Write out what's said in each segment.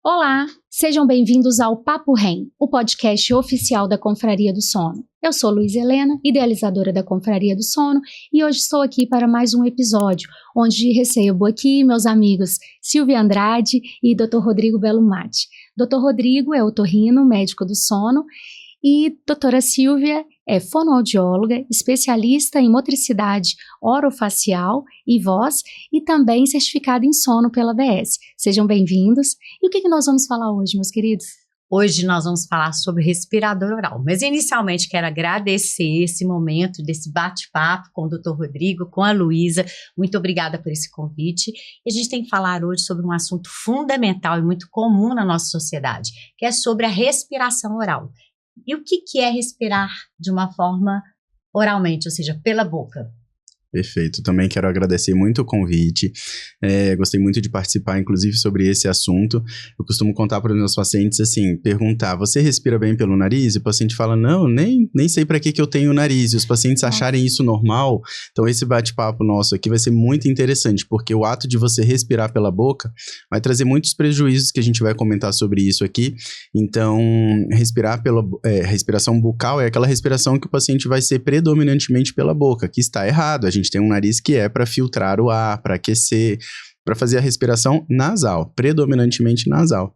Olá, sejam bem-vindos ao Papo REM, o podcast oficial da Confraria do Sono. Eu sou Luiz Helena, idealizadora da Confraria do Sono, e hoje estou aqui para mais um episódio, onde recebo aqui meus amigos Silvia Andrade e Dr. Rodrigo Belumati. Dr. Rodrigo é otorrino, médico do sono, e doutora Silvia é fonoaudióloga, especialista em motricidade orofacial e voz e também certificada em sono pela ABS. Sejam bem-vindos. E o que nós vamos falar hoje, meus queridos? Hoje nós vamos falar sobre respirador oral, mas inicialmente quero agradecer esse momento desse bate-papo com o Dr. Rodrigo, com a Luísa. Muito obrigada por esse convite. E a gente tem que falar hoje sobre um assunto fundamental e muito comum na nossa sociedade, que é sobre a respiração oral. E o que é respirar de uma forma oralmente, ou seja, pela boca? Perfeito, também quero agradecer muito o convite, gostei muito de participar, inclusive, sobre esse assunto. Eu costumo contar para os meus pacientes, assim, perguntar, você respira bem pelo nariz? E o paciente fala, não, nem sei para que eu tenho nariz, e os pacientes acharem isso normal. Então esse bate-papo nosso aqui vai ser muito interessante, porque o ato de você respirar pela boca vai trazer muitos prejuízos, que a gente vai comentar sobre isso aqui. Então, respiração bucal é aquela respiração que o paciente vai ser predominantemente pela boca, que está errado. A gente tem um nariz que é para filtrar o ar, para aquecer, para fazer a respiração nasal, predominantemente nasal.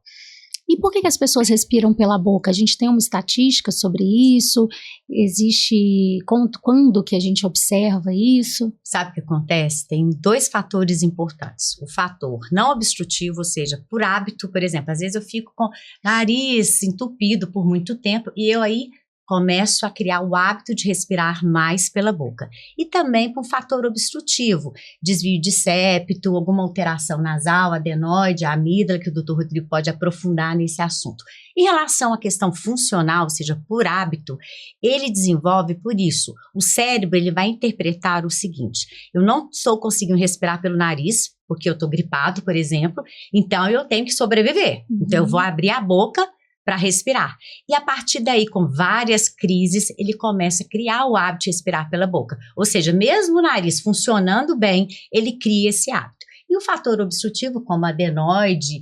E por que as pessoas respiram pela boca? A gente tem uma estatística sobre isso? Existe quando que a gente observa isso? Sabe o que acontece? Tem dois fatores importantes. O fator não obstrutivo, ou seja, por hábito, por exemplo, às vezes eu fico com o nariz entupido por muito tempo e eu aí começo a criar o hábito de respirar mais pela boca. E também por um fator obstrutivo, desvio de septo, alguma alteração nasal, adenoide, amígdala, que o Dr. Rodrigo pode aprofundar nesse assunto. Em relação à questão funcional, ou seja, por hábito, ele desenvolve por isso. O cérebro ele vai interpretar o seguinte, eu não estou conseguindo respirar pelo nariz, porque eu estou gripado, por exemplo, então eu tenho que sobreviver. Então eu vou abrir a boca para respirar. E a partir daí, com várias crises, ele começa a criar o hábito de respirar pela boca. Ou seja, mesmo o nariz funcionando bem, ele cria esse hábito. E o fator obstrutivo, como a adenoide,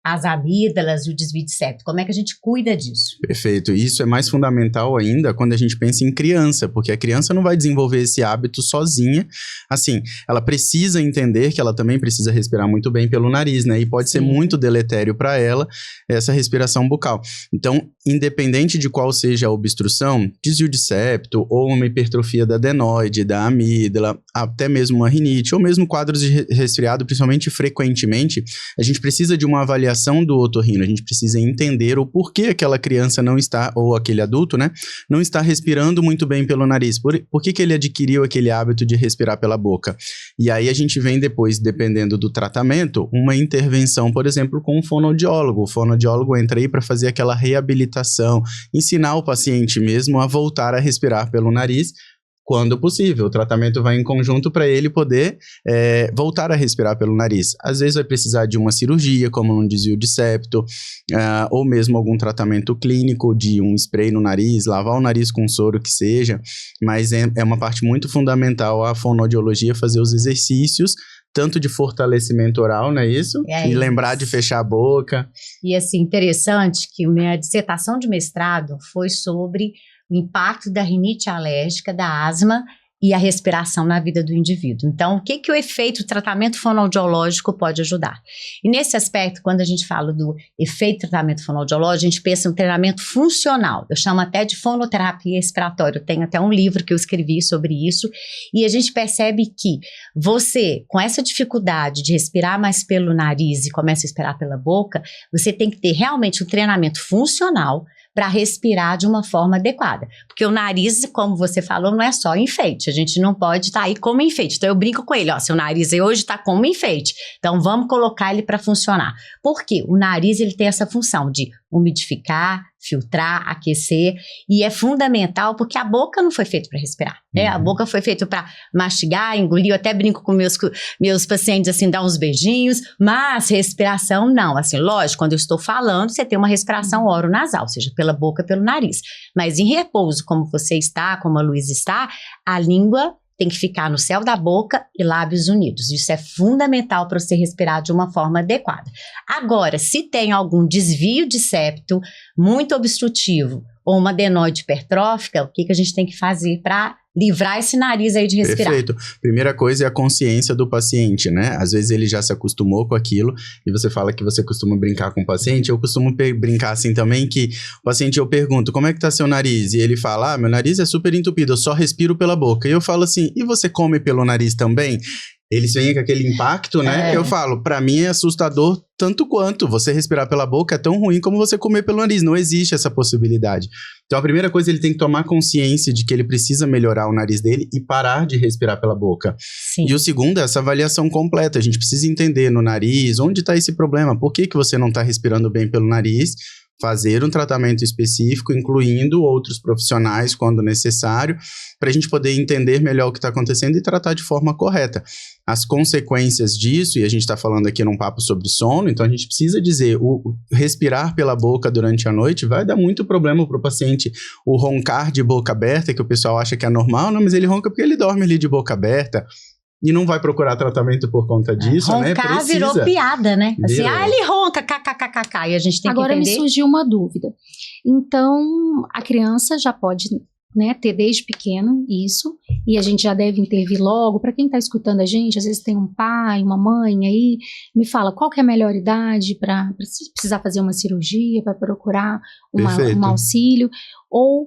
as amígdalas e o desvio de septo, como é que a gente cuida disso? Perfeito, isso é mais fundamental ainda quando a gente pensa em criança, porque a criança não vai desenvolver esse hábito sozinha, assim, ela precisa entender que ela também precisa respirar muito bem pelo nariz, né, e pode ser muito deletério para ela essa respiração bucal. Então, independente de qual seja a obstrução, desvio de septo ou uma hipertrofia da adenoide, da amígdala, até mesmo uma rinite, ou mesmo quadros de resfriado, principalmente frequentemente, a gente precisa de uma avaliação do otorrino, a gente precisa entender o porquê aquela criança não está, ou aquele adulto, né, não está respirando muito bem pelo nariz, por que ele adquiriu aquele hábito de respirar pela boca. E aí a gente vem depois, dependendo do tratamento, uma intervenção, por exemplo, com um fonoaudiólogo. O fonoaudiólogo entra aí para fazer aquela reabilitação, ensinar o paciente mesmo a voltar a respirar pelo nariz, quando possível. O tratamento vai em conjunto para ele poder voltar a respirar pelo nariz. Às vezes vai precisar de uma cirurgia, como um desvio de septo, ou mesmo algum tratamento clínico de um spray no nariz, lavar o nariz com soro que seja, mas é uma parte muito fundamental a fonoaudiologia fazer os exercícios, tanto de fortalecimento oral, não é isso? E lembrar de fechar a boca. E assim, interessante que minha dissertação de mestrado foi sobre o impacto da rinite alérgica, da asma e a respiração na vida do indivíduo. Então, o que o efeito do tratamento fonoaudiológico pode ajudar? E nesse aspecto, quando a gente fala do efeito do tratamento fonoaudiológico, a gente pensa no treinamento funcional. Eu chamo até de fonoterapia respiratória. Eu tenho até um livro que eu escrevi sobre isso. E a gente percebe que você, com essa dificuldade de respirar mais pelo nariz e começa a respirar pela boca, você tem que ter realmente um treinamento funcional para respirar de uma forma adequada. Porque o nariz, como você falou, não é só enfeite. A gente não pode estar aí como enfeite. Então eu brinco com ele, ó, seu nariz hoje está como enfeite. Então vamos colocar ele para funcionar. Por quê? O nariz ele tem essa função de umidificar, filtrar, aquecer, e é fundamental porque a boca não foi feita para respirar, né? A boca foi feita para mastigar, engolir. Eu até brinco com meus pacientes assim, dar uns beijinhos, mas respiração não, assim, lógico, quando eu estou falando, você tem uma respiração oronasal, ou seja, pela boca, pelo nariz, mas em repouso, como você está, como a Luísa está, a língua tem que ficar no céu da boca e lábios unidos. Isso é fundamental para você respirar de uma forma adequada. Agora, se tem algum desvio de septo muito obstrutivo ou uma adenoide hipertrófica, o que a gente tem que fazer para livrar esse nariz aí de respirar? Perfeito. Primeira coisa é a consciência do paciente, né? Às vezes ele já se acostumou com aquilo e você fala que você costuma brincar com o paciente. Eu costumo brincar assim também que o paciente, eu pergunto, como é que tá seu nariz? E ele fala, meu nariz é super entupido, eu só respiro pela boca. E eu falo assim, e você come pelo nariz também? Eles vêm com aquele impacto, né? Eu falo, pra mim é assustador tanto quanto você respirar pela boca é tão ruim como você comer pelo nariz. Não existe essa possibilidade. Então, a primeira coisa, ele tem que tomar consciência de que ele precisa melhorar o nariz dele e parar de respirar pela boca. Sim. E o segundo é essa avaliação completa. A gente precisa entender no nariz onde está esse problema. Por que você não está respirando bem pelo nariz? Fazer um tratamento específico, incluindo outros profissionais quando necessário, para a gente poder entender melhor o que está acontecendo e tratar de forma correta. As consequências disso, e a gente está falando aqui num papo sobre sono, então a gente precisa dizer, o respirar pela boca durante a noite vai dar muito problema para o paciente. O roncar de boca aberta, que o pessoal acha que é normal, não, mas ele ronca porque ele dorme ali de boca aberta. E não vai procurar tratamento por conta disso, né? Roncar virou piada, né? Assim, Virou. Ele ronca, kkkk, e a gente tem Agora que entender. me surgiu uma dúvida. Então, a criança já pode, né, ter desde pequeno isso, e a gente já deve intervir logo. Para quem está escutando a gente, às vezes tem um pai, uma mãe aí, me fala qual que é a melhor idade para precisar fazer uma cirurgia, para procurar um auxílio, ou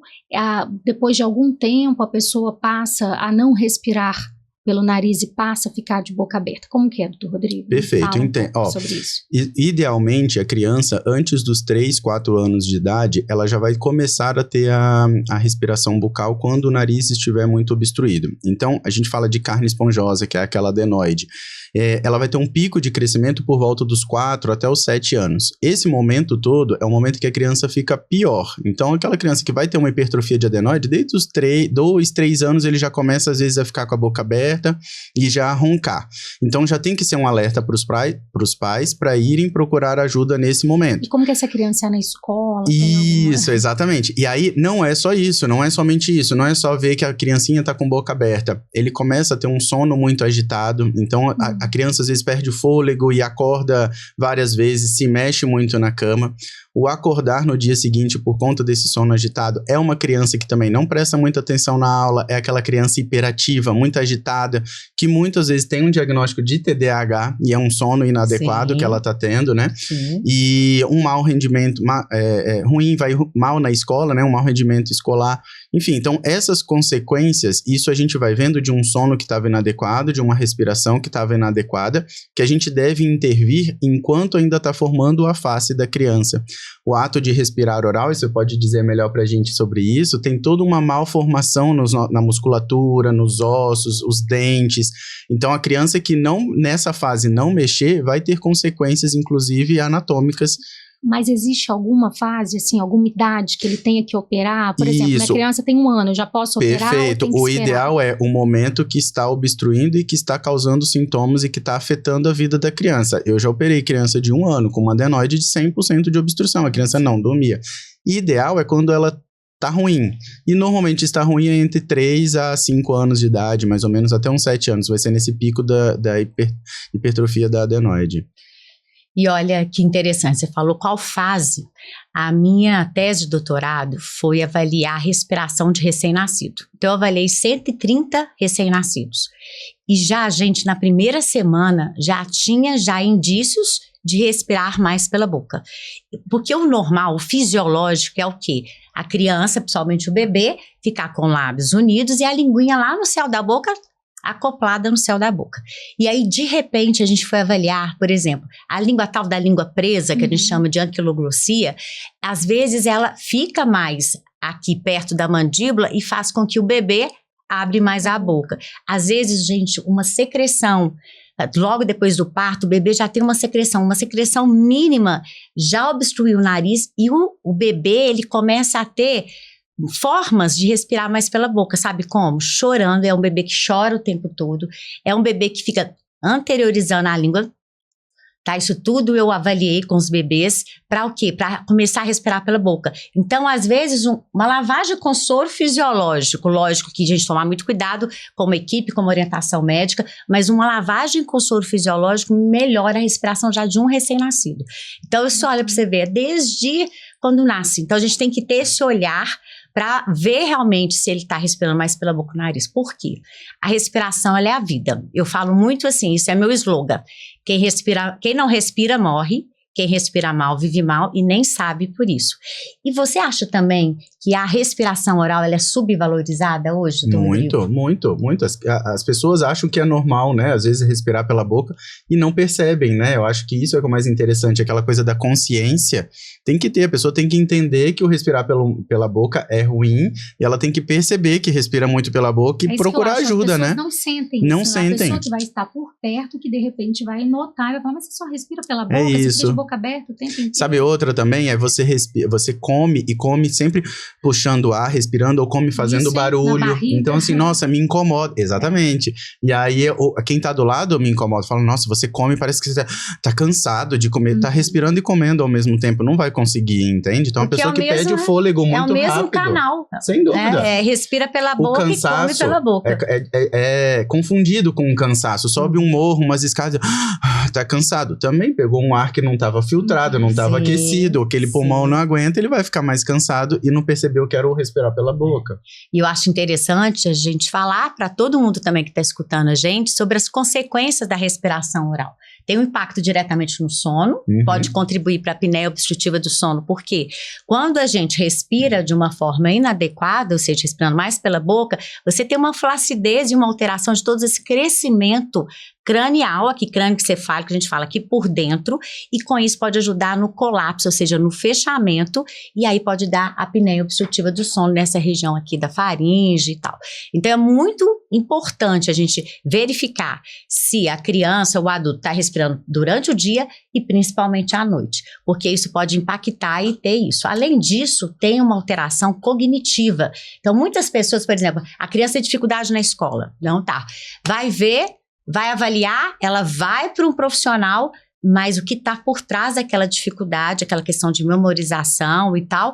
depois de algum tempo a pessoa passa a não respirar pelo nariz e passa a ficar de boca aberta. Como que é, doutor Rodrigo? Perfeito, entendo. Sobre isso. Idealmente, a criança, antes dos 3, 4 anos de idade, ela já vai começar a ter a respiração bucal quando o nariz estiver muito obstruído. Então, a gente fala de carne esponjosa, que é aquela adenoide. Ela vai ter um pico de crescimento por volta dos 4 até os 7 anos. Esse momento todo é o momento que a criança fica pior. Então, aquela criança que vai ter uma hipertrofia de adenoide, desde os 2, 3 anos, ele já começa, às vezes, a ficar com a boca aberta e já roncar. Então, já tem que ser um alerta para os pais para irem procurar ajuda nesse momento. E como que essa criança é na escola? Isso, exatamente. E aí, não é só isso, não é somente isso, não é só ver que a criancinha tá com boca aberta. Ele começa a ter um sono muito agitado, então a criança às vezes perde o fôlego e acorda várias vezes, se mexe muito na cama. O acordar no dia seguinte por conta desse sono agitado é uma criança que também não presta muita atenção na aula, é aquela criança hiperativa, muito agitada, que muitas vezes tem um diagnóstico de TDAH e é um sono inadequado que ela tá tendo, né? Sim. E um mau rendimento ruim, vai mal na escola, né? Um mau rendimento escolar. Enfim, então essas consequências, isso a gente vai vendo de um sono que estava inadequado, de uma respiração que estava inadequada, que a gente deve intervir enquanto ainda está formando a face da criança. O ato de respirar oral, e você pode dizer melhor pra gente sobre isso, tem toda uma malformação na musculatura, nos ossos, os dentes. Então, a criança que nessa fase não mexer, vai ter consequências, inclusive, anatômicas. Mas existe alguma fase, assim, alguma idade que ele tenha que operar? Por exemplo, minha criança tem 1 ano, eu já posso operar? Perfeito. O ideal é o momento que está obstruindo e que está causando sintomas e que está afetando a vida da criança. Eu já operei criança de 1 ano com uma adenoide de 100% de obstrução. A criança não dormia. Ideal é quando ela tá ruim. E normalmente está ruim entre 3 a 5 anos de idade, mais ou menos até uns 7 anos. Vai ser nesse pico da hipertrofia da adenoide. E olha que interessante, você falou qual fase. A minha tese de doutorado foi avaliar a respiração de recém-nascido. Então, eu avaliei 130 recém-nascidos. E já a gente, na primeira semana, já tinha indícios de respirar mais pela boca. Porque o normal, o fisiológico é o quê? A criança, principalmente o bebê, ficar com lábios unidos e a linguinha lá no céu da boca acoplada no céu da boca. E aí, de repente, a gente foi avaliar, por exemplo, a tal da língua presa, que a gente chama de anquiloglossia, às vezes ela fica mais aqui perto da mandíbula e faz com que o bebê abre mais a boca. Às vezes, gente, uma secreção, logo depois do parto, o bebê já tem uma secreção mínima, já obstruiu o nariz e o bebê, ele começa a ter formas de respirar mais pela boca, sabe como? Chorando, é um bebê que chora o tempo todo, é um bebê que fica anteriorizando a língua, tá? Isso tudo eu avaliei com os bebês para o quê? Para começar a respirar pela boca. Então, às vezes, uma lavagem com soro fisiológico, lógico que a gente tomar muito cuidado como equipe, como orientação médica, mas uma lavagem com soro fisiológico melhora a respiração já de um recém-nascido. Então, isso olha para você ver, desde quando nasce. Então, a gente tem que ter esse olhar para ver realmente se ele está respirando mais pela boca ou nariz. Por quê? A respiração, ela é a vida. Eu falo muito assim, isso é meu slogan. Quem não respira, morre. Quem respira mal, vive mal e nem sabe por isso. E você acha também que a respiração oral ela é subvalorizada hoje, Rodrigo? Muito. As pessoas acham que é normal, né? Às vezes respirar pela boca e não percebem, né? Eu acho que isso é o mais interessante, aquela coisa da consciência. Tem que ter, a pessoa tem que entender que o respirar pela boca é ruim e ela tem que perceber que respira muito pela boca e procurar ajuda, né? Não sentem não isso. Sentem. A pessoa que vai estar por perto, que de repente vai notar e vai falar, mas você só respira pela boca, é você isso. fica de boca aberta o tempo inteiro. Sabe outra também? É você come e come sempre puxando o ar, respirando ou come fazendo isso, barulho. Então assim, nossa, me incomoda. Exatamente. E aí quem tá do lado me incomoda. Fala, nossa, você come, parece que você tá cansado de comer. Tá respirando e comendo ao mesmo tempo. Não vai conseguir, entende? Então porque a pessoa que perde o fôlego muito rápido. É o mesmo canal. Sem dúvida. Respira pela boca e come pela boca. É confundido com um cansaço. Sobe um morro, umas escadas, tá cansado. Também pegou um ar que não tava filtrado, não estava aquecido, aquele pulmão não aguenta, ele vai ficar mais cansado e não percebeu que era o respirar pela boca. E eu acho interessante a gente falar para todo mundo também que está escutando a gente sobre as consequências da respiração oral. Tem um impacto diretamente no sono, pode contribuir para a apneia obstrutiva do sono, porque quando a gente respira de uma forma inadequada, ou seja, respirando mais pela boca, você tem uma flacidez e uma alteração de todo esse crescimento cranial, aqui crânio encefálico, que a gente fala aqui por dentro, e com isso pode ajudar no colapso, ou seja, no fechamento, e aí pode dar apneia obstrutiva do sono nessa região aqui da faringe e tal. Então é muito importante a gente verificar se a criança ou o adulto está respirando durante o dia e principalmente à noite, porque isso pode impactar e ter isso. Além disso, tem uma alteração cognitiva. Então muitas pessoas, por exemplo, a criança tem dificuldade na escola, não tá, vai ver, vai avaliar, ela vai para um profissional, mas o que está por trás daquela dificuldade, aquela questão de memorização e tal,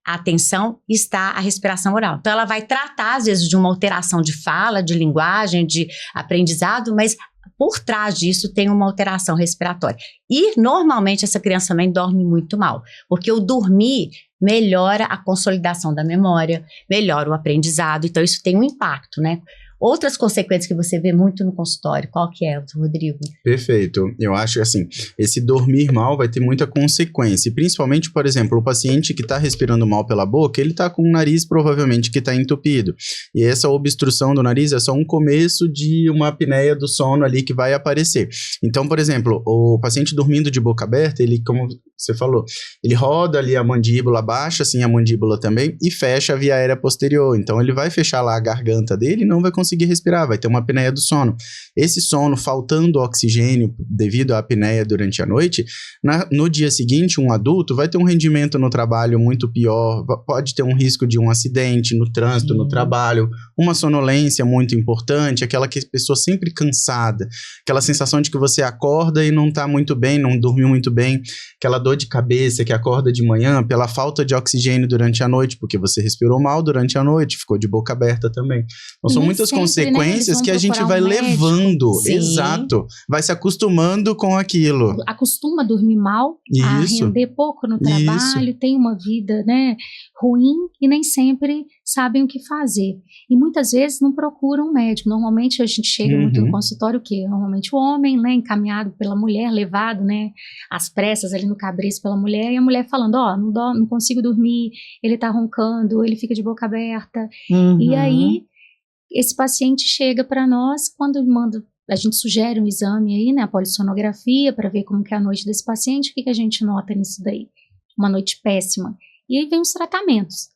a atenção está a respiração oral. Então ela vai tratar às vezes de uma alteração de fala, de linguagem, de aprendizado, mas por trás disso tem uma alteração respiratória. E normalmente essa criança também dorme muito mal, porque o dormir melhora a consolidação da memória, melhora o aprendizado, então isso tem um impacto, né? Outras consequências que você vê muito no consultório, qual que é, Rodrigo? Perfeito. Eu acho que assim, esse dormir mal vai ter muita consequência. E principalmente, por exemplo, o paciente que está respirando mal pela boca, ele está com o nariz provavelmente que está entupido. E essa obstrução do nariz é só um começo de uma apneia do sono ali que vai aparecer. Então, por exemplo, o paciente dormindo de boca aberta, ele, como você falou, ele roda ali a mandíbula, baixa assim a mandíbula também e fecha a via aérea posterior. Então, ele vai fechar lá a garganta dele e não vai conseguir respirar, vai ter uma apneia do sono. Esse sono, faltando oxigênio devido à apneia durante a noite, no dia seguinte, um adulto vai ter um rendimento no trabalho muito pior, pode ter um risco de um acidente no trânsito, no trabalho, uma sonolência muito importante, aquela que a pessoa sempre cansada, aquela sensação de que você acorda e não está muito bem, não dormiu muito bem, aquela dor de cabeça que acorda de manhã pela falta de oxigênio durante a noite, porque você respirou mal durante a noite, ficou de boca aberta também. Então são muitas consequências, né, que a gente vai levando. Sim. Exato. Vai se acostumando com aquilo. Acostuma a dormir mal, a render pouco no trabalho, tem uma vida, né, ruim e nem sempre sabem o que fazer. E muitas vezes não procuram um médico. Normalmente a gente chega muito no consultório, o quê? Normalmente o homem, né, encaminhado pela mulher, levado, né, às pressas ali no cabresto pela mulher, e a mulher falando, não consigo dormir, ele tá roncando, ele fica de boca aberta. E aí esse paciente chega para nós, quando manda, a gente sugere um exame aí, né, a polissonografia, para ver como que é a noite desse paciente. O que a gente nota nisso daí? Uma noite péssima. E aí vem os tratamentos.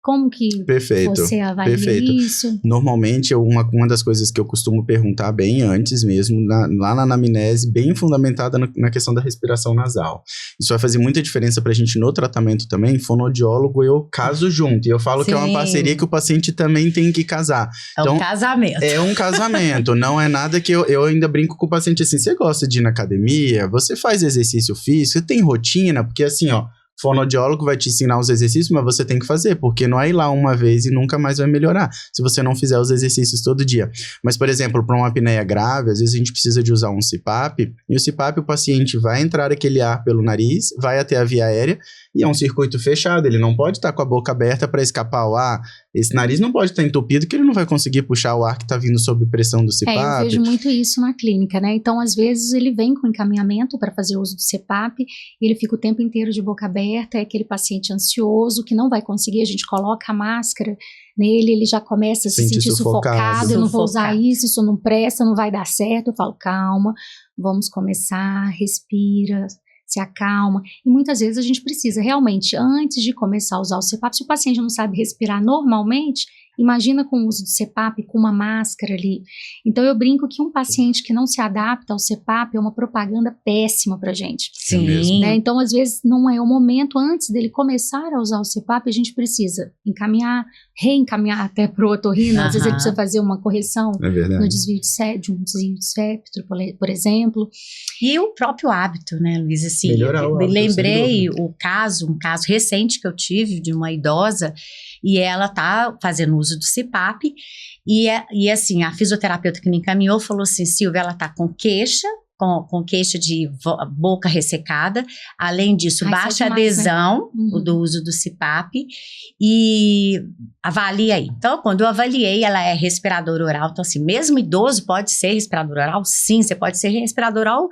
Como que você avalia isso? Normalmente, uma das coisas que eu costumo perguntar bem antes mesmo, lá na anamnese, bem fundamentada na questão da respiração nasal. Isso vai fazer muita diferença pra gente no tratamento também. Fonoaudiólogo, eu caso junto. E eu falo que é uma parceria que o paciente também tem que casar. Então, um casamento. É um casamento. Não é nada que eu ainda brinco com o paciente assim, você gosta de ir na academia? Você faz exercício físico? Você tem rotina? Porque assim, fonoaudiólogo vai te ensinar os exercícios, mas você tem que fazer, porque não é ir lá uma vez e nunca mais vai melhorar, se você não fizer os exercícios todo dia. Mas, por exemplo, para uma apneia grave, às vezes a gente precisa de usar um CPAP, e o CPAP o paciente vai entrar aquele ar pelo nariz, vai até a via aérea, e é um circuito fechado, ele não pode estar com a boca aberta para escapar o ar. Esse nariz não pode estar entupido, que ele não vai conseguir puxar o ar que está vindo sob pressão do CPAP. Eu vejo muito isso na clínica, né? Então, às vezes, ele vem com encaminhamento para fazer uso do CPAP, e ele fica o tempo inteiro de boca aberta, é aquele paciente ansioso que não vai conseguir, a gente coloca a máscara nele, ele já começa a se sentir sufocado, eu não vou usar isso não presta, não vai dar certo. Eu falo, calma, vamos começar, respira, se acalma. E muitas vezes a gente precisa realmente, antes de começar a usar o CPAP, se o paciente não sabe respirar normalmente, imagina com o uso do CPAP, com uma máscara ali. Então eu brinco que um paciente que não se adapta ao CPAP é uma propaganda péssima pra gente. Sim. Né? Então às vezes não é o momento, antes dele começar a usar o CPAP, a gente precisa reencaminhar até pro otorrino. Às vezes ele precisa fazer uma correção no desvio de um desvio de septo, por exemplo. E o próprio hábito, né, Luiz? Assim, eu lembrei um caso recente que eu tive de uma idosa, e ela tá fazendo uso do CPAP, e assim, a fisioterapeuta que me encaminhou falou assim, Silvia, ela tá com queixa de boca ressecada, além disso, baixa adesão do uso do CPAP, e avalia aí. Então, quando eu avaliei, ela é respirador oral, então assim, mesmo idoso pode ser respirador oral? Sim, você pode ser respirador oral,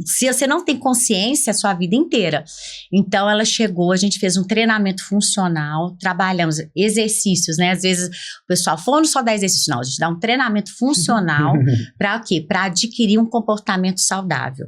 se você não tem consciência a sua vida inteira. Então ela chegou, a gente fez um treinamento funcional, trabalhamos exercícios, né? Às vezes o pessoal, fono só dá exercício, não, a gente dá um treinamento funcional para o quê? Para adquirir um comportamento saudável.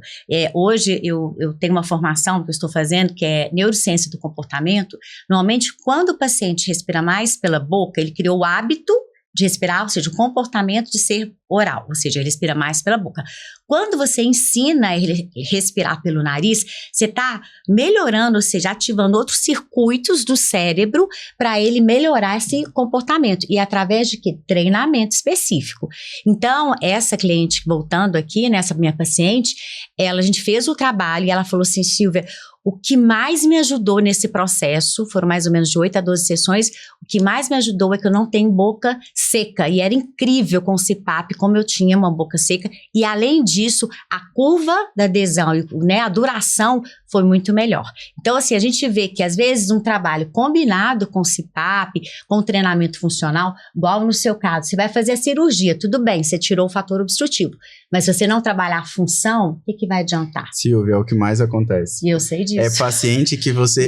Hoje eu tenho uma formação que eu estou fazendo, que é neurociência do comportamento. Normalmente quando o paciente respira mais pela boca, ele criou o hábito de respirar, ou seja, o comportamento de ser oral, ou seja, ele respira mais pela boca. Quando você ensina ele respirar pelo nariz, você está melhorando, ou seja, ativando outros circuitos do cérebro para ele melhorar esse comportamento. E através de quê? Treinamento específico. Então, essa cliente, voltando aqui, né, essa minha paciente, a gente fez o trabalho e ela falou assim, Silvia, o que mais me ajudou nesse processo, foram mais ou menos de 8 a 12 sessões, o que mais me ajudou é que eu não tenho boca seca, e era incrível com o CPAP, como eu tinha uma boca seca, e além disso, a curva da adesão, né, a duração foi muito melhor. Então, assim, a gente vê que às vezes um trabalho combinado com o CPAP, com o treinamento funcional, igual no seu caso, você vai fazer a cirurgia, tudo bem, você tirou o fator obstrutivo, mas se você não trabalhar a função, o que vai adiantar? Silvia, é o que mais acontece. E eu sei disso. É paciente que você...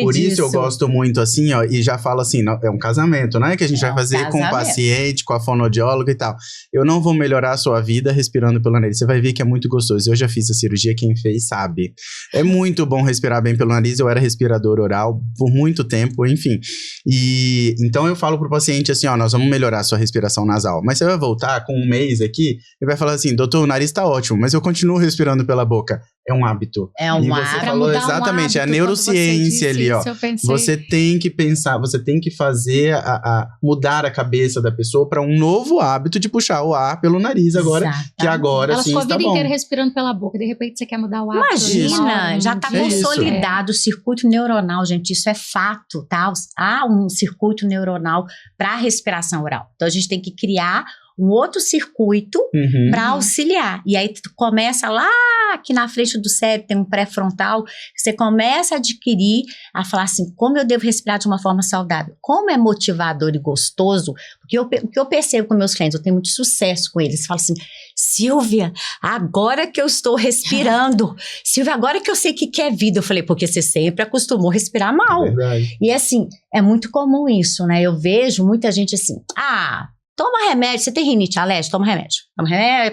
Por isso eu gosto muito assim, e já falo assim, não, é um casamento, né? Que a gente vai fazer com o paciente, com a fonoaudióloga e tal. Eu não vou melhorar a sua vida respirando pelo nariz. Você vai ver que é muito gostoso. Eu já fiz a cirurgia, quem fez sabe. É muito bom respirar bem pelo nariz. Eu era respirador oral por muito tempo, enfim. E então eu falo pro paciente assim, nós vamos melhorar a sua respiração nasal. Mas você vai voltar com um mês aqui e vai falar assim, doutor, o nariz tá ótimo, mas eu continuo respirando pela boca. É um hábito. É um hábito. Você falou exatamente, é a neurociência ali, ó. Você tem que pensar, você tem que fazer mudar a cabeça da pessoa para um novo hábito de puxar o ar pelo nariz agora, que agora sim está bom. Ela ficou a vida inteira respirando pela boca, de repente você quer mudar o hábito. Imagina, já está consolidado o circuito neuronal, gente, isso é fato, tá? Há um circuito neuronal para a respiração oral. Então a gente tem que criar um outro circuito para auxiliar. E aí tu começa lá, aqui na frente do cérebro tem um pré-frontal, você começa a adquirir, a falar assim, como eu devo respirar de uma forma saudável? Como é motivador e gostoso? Porque o que eu percebo com meus clientes, eu tenho muito sucesso com eles, falam assim, Silvia, agora que eu estou respirando, Silvia, agora que eu sei o que é vida, eu falei, porque você sempre acostumou a respirar mal. Verdade. E assim, é muito comum isso, né? Eu vejo muita gente assim, toma remédio, você tem rinite alérgica? Toma remédio,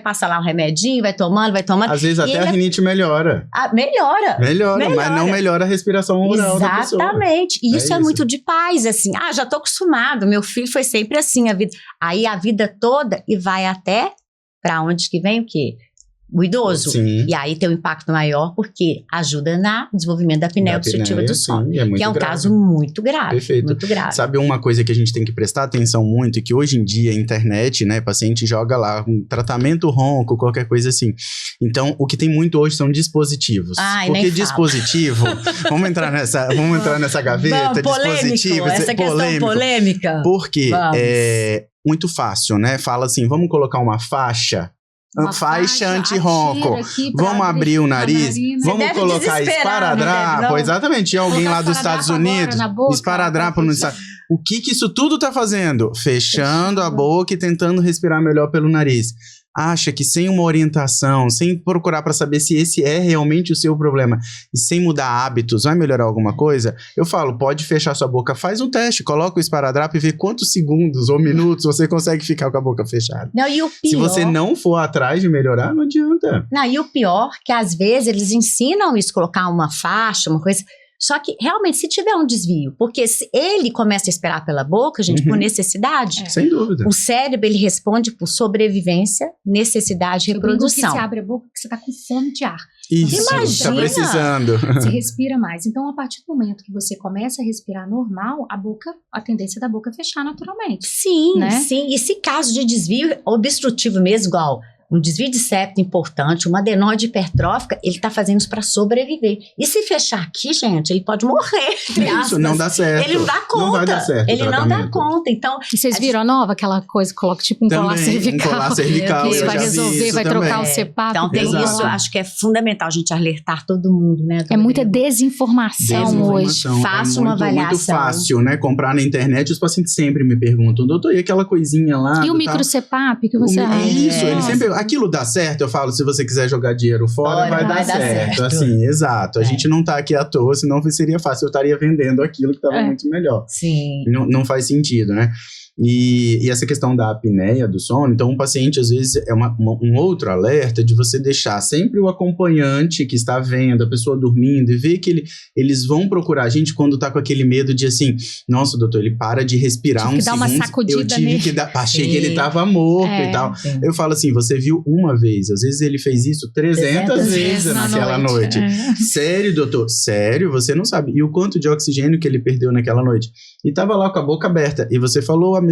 passa lá um remedinho, vai tomando. Às vezes até a rinite melhora. Melhora, mas não melhora a respiração oral da pessoa. Exatamente, e isso é muito de paz, assim, já tô acostumado, meu filho foi sempre assim, aí a vida toda, e vai até, pra onde que vem o quê? O idoso. Sim. E aí tem um impacto maior porque ajuda no desenvolvimento da apneia obstrutiva do sono. Sim, que é um caso muito grave. Perfeito. Muito grave. Sabe uma coisa que a gente tem que prestar atenção muito, que hoje em dia a internet, né, paciente joga lá um tratamento ronco, qualquer coisa assim. Então, o que tem muito hoje são dispositivos. Porque dispositivo, vamos entrar nessa gaveta, dispositivo, essa questão polêmica. Porque é muito fácil, né? Fala assim, vamos colocar uma faixa anti-ronco. Vamos abrir o nariz, vamos colocar esparadrapo. Exatamente, tinha alguém lá dos Estados Unidos, esparadrapo no estado. O que isso tudo tá fazendo? Fechando a boca e tentando respirar melhor pelo nariz. Acha que sem uma orientação, sem procurar para saber se esse é realmente o seu problema e sem mudar hábitos, vai melhorar alguma coisa? Eu falo, pode fechar sua boca, faz um teste, coloca o esparadrapo e vê quantos segundos ou minutos você consegue ficar com a boca fechada. Não, e o pior, se você não for atrás de melhorar, não adianta. Não, e o pior, que às vezes eles ensinam isso, colocar uma faixa, uma coisa... Só que, realmente, se tiver um desvio, porque se ele começa a esperar pela boca, gente, por necessidade. Sem dúvida. O cérebro, ele responde por sobrevivência, necessidade e reprodução. Que você abre a boca porque você está com fome de ar. Isso, imagina. tá precisando. Você respira mais. Então, a partir do momento que você começa a respirar normal, a tendência da boca é fechar naturalmente. Sim, né? Sim. E se caso de desvio obstrutivo mesmo, igual... Um desvio de septo importante, uma adenose hipertrófica, ele tá fazendo isso para sobreviver. E se fechar aqui, gente, ele pode morrer. Isso, não dá certo. Ele não dá conta. Não vai dar certo. Ele não dá conta. Então, e vocês viram a nova? Aquela coisa que coloca tipo um colar cervical. Um colar cervical. Isso vai resolver, vai trocar o CPAP. Então tem isso, acho que é fundamental a gente alertar todo mundo, né? É muita desinformação hoje. Faça uma avaliação. É muito fácil, né? Comprar na internet, os pacientes sempre me perguntam, doutor, e aquela coisinha lá? E o micro CPAP que você acha? Isso, ele sempre... Aquilo dá certo? Eu falo, se você quiser jogar dinheiro fora, vai dar certo. Assim, exato. A gente não tá aqui à toa, senão seria fácil. Eu estaria vendendo aquilo que estava muito melhor. Sim. Não faz sentido, né? E essa questão da apneia do sono, então um paciente às vezes é um outro alerta de você deixar sempre o acompanhante que está vendo a pessoa dormindo e ver que eles vão procurar a gente quando tá com aquele medo de assim, nossa doutor, ele para de respirar um segundo, uma sacudida eu tive que dar, achei que ele tava morto e tal. Eu falo assim, você viu uma vez, às vezes ele fez isso 300 vezes naquela noite. Sério, doutor? Sério? Você não sabe. E o quanto de oxigênio que ele perdeu naquela noite? E tava lá com a boca aberta, e você falou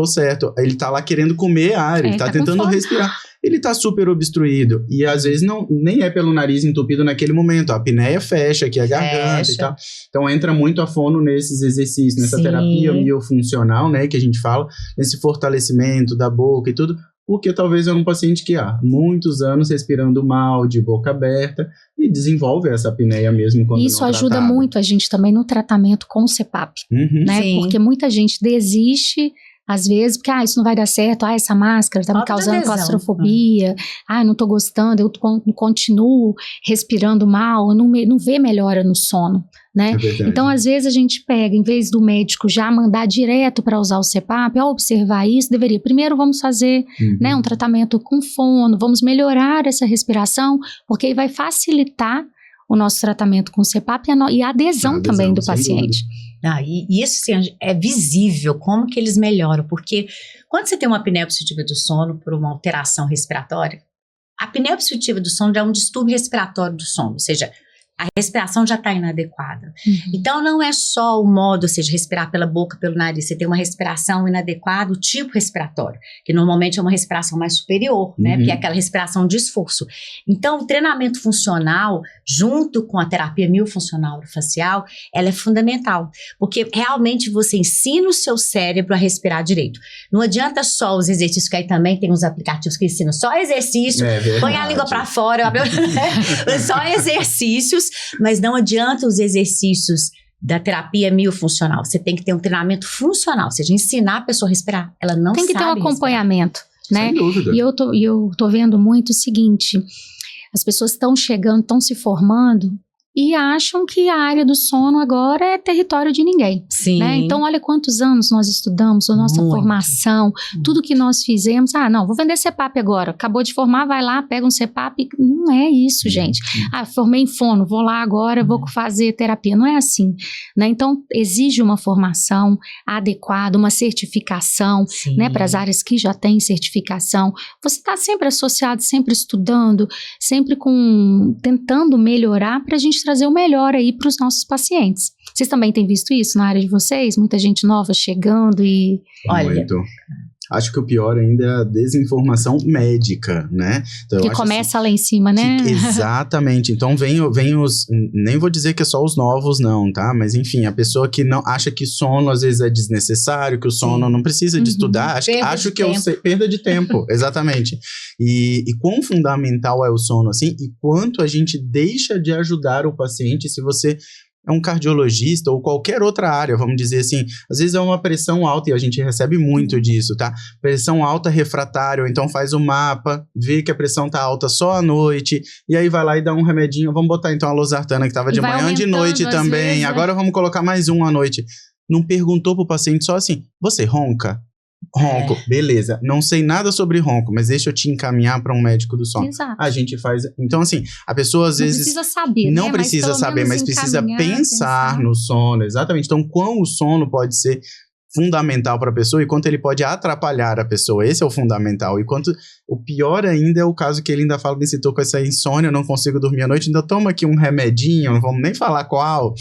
certo, ele tá lá querendo comer ar, ele tá tentando respirar, ele tá super obstruído, e às vezes nem é pelo nariz entupido naquele momento, a apneia fecha aqui a garganta e tal, então entra muito a fono nesses exercícios, nessa terapia miofuncional, né, que a gente fala, nesse fortalecimento da boca e tudo, porque talvez é um paciente que há muitos anos respirando mal, de boca aberta, e desenvolve essa apneia mesmo quando isso não ajuda tratada. muito a gente também no tratamento com o CPAP, né? Porque muita gente desiste, às vezes, porque isso não vai dar certo, essa máscara tá me causando claustrofobia, não tô gostando, eu continuo respirando mal, não vê melhora no sono, né? Então, às vezes a gente pega, em vez do médico já mandar direto para usar o CPAP, ao observar isso, deveria, primeiro vamos fazer né, um tratamento com fono, vamos melhorar essa respiração, porque aí vai facilitar o nosso tratamento com o CPAP e a adesão também do paciente. E isso sim, é visível como que eles melhoram, porque quando você tem uma apneia obstrutiva do sono por uma alteração respiratória, a apneia obstrutiva do sono já é um distúrbio respiratório do sono, ou seja, a respiração já está inadequada. Então, não é só o modo, ou seja, respirar pela boca, pelo nariz. Você tem uma respiração inadequada, o tipo respiratório, que normalmente é uma respiração mais superior, né? Porque é aquela respiração de esforço. Então, o treinamento funcional, junto com a terapia miofuncional orofacial, ela é fundamental. Porque realmente você ensina o seu cérebro a respirar direito. Não adianta só os exercícios, que aí também tem uns aplicativos que ensinam só exercício, põe a língua para fora, só exercícios. Mas não adianta os exercícios da terapia miofuncional. Você tem que ter um treinamento funcional, ou seja, ensinar a pessoa a respirar. Ela não sabe tem que ter um acompanhamento, né? Sem dúvida. E eu tô vendo muito o seguinte, as pessoas estão chegando, estão se formando e acham que a área do sono agora é território de ninguém. Sim. Né? Então, olha quantos anos nós estudamos, a nossa formação, tudo que nós fizemos. Não, vou vender CPAP agora. Acabou de formar, vai lá, pega um CPAP. Não é isso, gente. Formei em fono, vou lá agora, vou fazer terapia. Não é assim. Né? Então, exige uma formação adequada, uma certificação, né, para as áreas que já têm certificação. Você está sempre associado, sempre estudando, sempre tentando melhorar para a gente trazer o melhor aí para os nossos pacientes. Vocês também têm visto isso na área de vocês? Muita gente nova chegando e... Olha... Muito. Acho que o pior ainda é a desinformação médica, né? Então, que começa assim, lá em cima, né? Exatamente. Então, vem os... Nem vou dizer que é só os novos, não, tá? Mas, enfim, a pessoa que não acha que sono, às vezes, é desnecessário, que o sono não precisa de estudar. Acho que eu sei... Perda de tempo, exatamente. E quão fundamental é o sono, assim, e quanto a gente deixa de ajudar o paciente se você... é um cardiologista ou qualquer outra área, vamos dizer assim, às vezes é uma pressão alta e a gente recebe muito disso, tá? Pressão alta refratária, ou então faz o mapa, vê que a pressão tá alta só à noite, e aí vai lá e dá um remedinho, vamos botar então a losartana que tava de manhã, de noite também, vezes, agora vamos colocar mais um à noite. Não perguntou pro paciente só assim, você ronca? Ronco, beleza, não sei nada sobre ronco, mas deixa eu te encaminhar para um médico do sono. Exato. A gente faz, então assim, a pessoa às vezes precisa saber, não precisa saber, mas precisa pensar no sono, exatamente. Então, quão o sono pode ser fundamental para a pessoa e quanto ele pode atrapalhar a pessoa, esse é o fundamental. E quanto o pior ainda é o caso que ele ainda fala, se tô com essa insônia, eu não consigo dormir à noite, ainda toma aqui um remedinho, não vamos nem falar qual,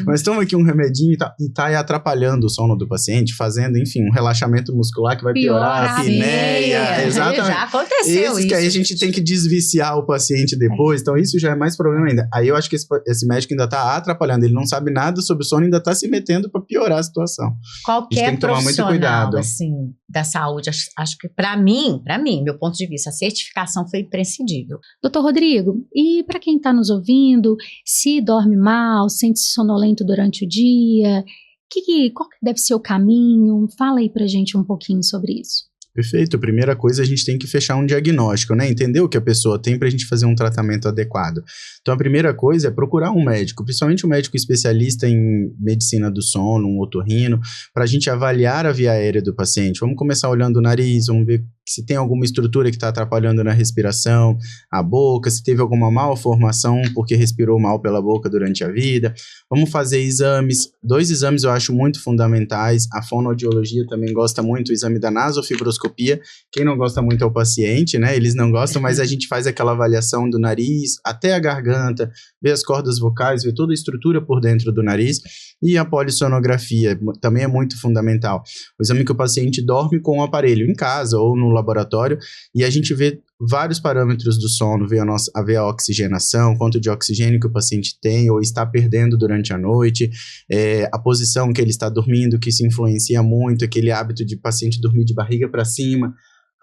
mas toma aqui um remedinho e tá aí atrapalhando o sono do paciente, fazendo, enfim, um relaxamento muscular que vai piorar a apneia. Exatamente. Já aconteceu isso. Que aí a gente tem que desviciar o paciente depois, então isso já é mais problema ainda. Aí eu acho que esse médico ainda tá atrapalhando, ele não sabe nada sobre o sono, ainda tá se metendo para piorar a situação. Qualquer tem que tomar muito cuidado, assim, da saúde, acho que para mim, meu ponto de vista, a certificação foi imprescindível. Doutor Rodrigo, e para quem está nos ouvindo, se dorme mal, sente-se sonolento durante o dia, qual que deve ser o caminho? Fala aí pra gente um pouquinho sobre isso. Perfeito. Primeira coisa, a gente tem que fechar um diagnóstico, né? Entender o que a pessoa tem para a gente fazer um tratamento adequado. Então, a primeira coisa é procurar um médico, principalmente um médico especialista em medicina do sono, um otorrino, para a gente avaliar a via aérea do paciente. Vamos começar olhando o nariz, vamos ver se tem alguma estrutura que está atrapalhando na respiração, a boca, se teve alguma malformação porque respirou mal pela boca durante a vida. Vamos fazer exames. 2 exames eu acho muito fundamentais. A fonoaudiologia também gosta muito, o exame da nasofibroscopia. Quem não gosta muito é o paciente, né? Eles não gostam, mas a gente faz aquela avaliação do nariz até a garganta, vê as cordas vocais, vê toda a estrutura por dentro do nariz. E a polissonografia também é muito fundamental. O exame que o paciente dorme com o aparelho em casa ou no laboratório, e a gente vê vários parâmetros do sono, vê a oxigenação, quanto de oxigênio que o paciente tem ou está perdendo durante a noite, a posição que ele está dormindo, que isso influencia muito, aquele hábito de paciente dormir de barriga para cima,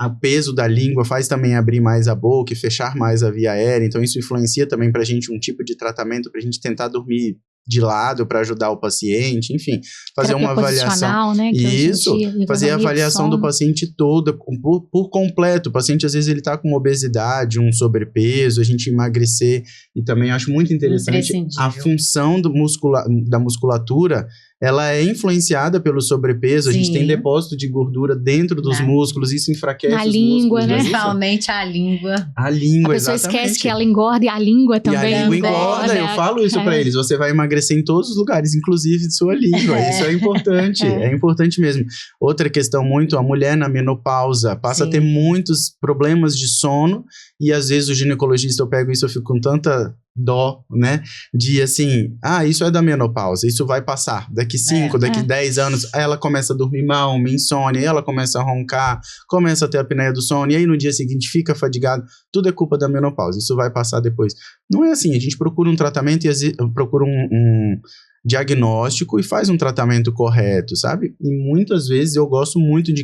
o peso da língua faz também abrir mais a boca e fechar mais a via aérea, então isso influencia também para a gente um tipo de tratamento para a gente tentar dormir de lado para ajudar o paciente, enfim, fazer uma avaliação, né, isso, fazer a avaliação do paciente toda, por completo. O paciente às vezes ele está com obesidade, um sobrepeso, a gente emagrecer, e também acho muito interessante a função da musculatura, ela é influenciada pelo sobrepeso. Sim. A gente tem depósito de gordura dentro dos músculos, isso enfraquece os língua, músculos. Né? Principalmente a língua. A língua, a pessoa esquece que ela engorda e a língua também. E a língua engorda, eu falo isso para eles, você vai emagrecer em todos os lugares, inclusive de sua língua, isso é importante, é importante mesmo. Outra questão muito, a mulher na menopausa passa a ter muitos problemas de sono, e às vezes o ginecologista, eu pego isso, eu fico com tanta dó, né, de assim, isso é da menopausa, isso vai passar, daqui 5, daqui 10 anos, ela começa a dormir mal, uma insônia, ela começa a roncar, começa a ter a apneia do sono, e aí no dia seguinte fica fadigado, tudo é culpa da menopausa, isso vai passar depois. Não é assim, a gente procura um tratamento e procura um diagnóstico e faz um tratamento correto, sabe? E muitas vezes eu gosto muito de